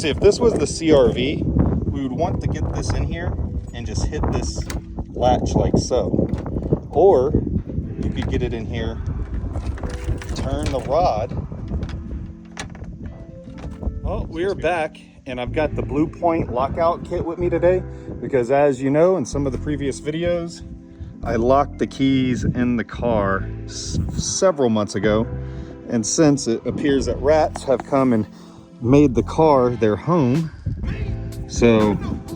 See, if this was the CRV, we would want to get this in here and just hit this latch like so. Or you could get it in here, turn the rod. Well, we're back, and I've got the Blue Point lockout kit with me today because, as you know, in some of the previous videos, I locked the keys in the car several months ago. And since it appears that rats have come and made the car their home, so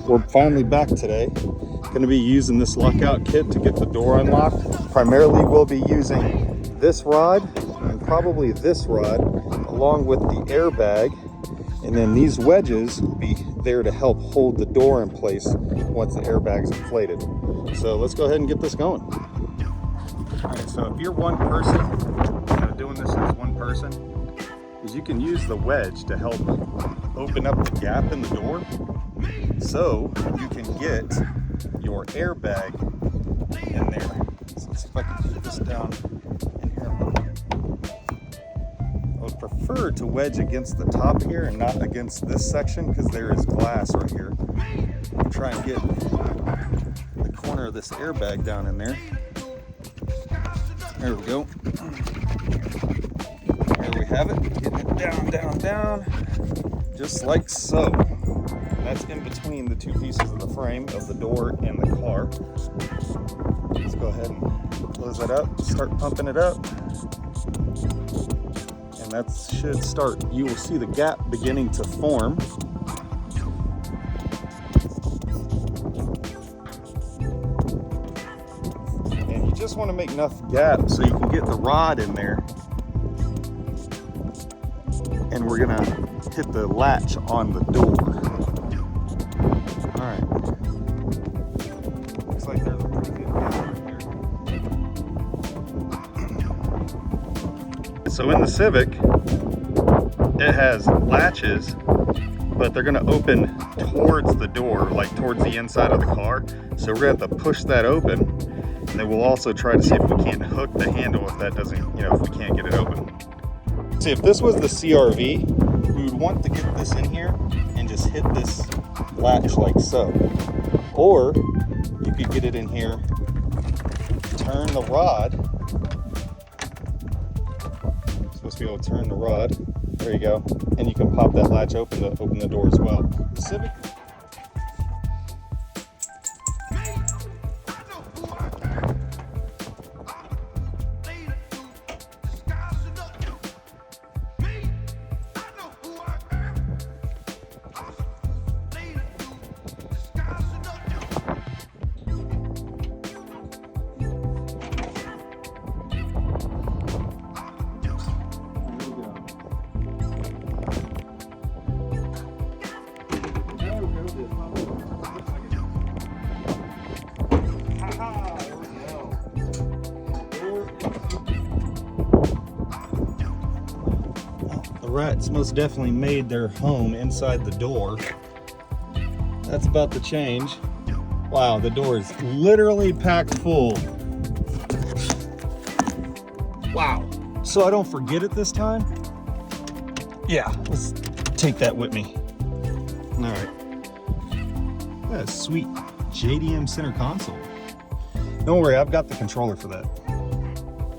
we're finally back today. Going to be using this lockout kit to get the door unlocked. Primarily we'll be using this rod and probably this rod along with the airbag, and then these wedges will be there to help hold the door in place once the airbag's inflated. So let's go ahead and get this going. All right, so if you're one person, kind of doing this as one person, is you can use the wedge to help open up the gap in the door so you can get your airbag in there. So let's see if I can put this down in here a little bit. I would prefer to wedge against the top here and not against this section because there is glass right here. I'll try and get the corner of this airbag down in there. There we go. There we have it. Getting it down, down, down, just like so. And that's in between the two pieces of the frame of the door and the car. Let's go ahead and close that up, start pumping it up. And that should start. You will see the gap beginning to form. And you just want to make enough gap so you can get the rod in there. And we're gonna hit the latch on the door. All right. Looks like there's a pretty good gap right here. So in the Civic, it has latches, but they're gonna open towards the door, like towards the inside of the car. So we're gonna have to push that open. And then we'll also try to see if we can't hook the handle if that doesn't, if we can't get it open. See, if this was the CRV, we would want to get this in here and just hit this latch like so. Or you could get it in here, turn the rod. You're supposed to be able to turn the rod. There you go. And you can pop that latch open to open the door as well. The Civic. The rats most definitely made their home inside the door. That's about to change. Wow, the door is literally packed full. Wow. So I don't forget it this time? Yeah, let's take that with me. All right. That's sweet JDM center console. Don't worry, I've got the controller for that.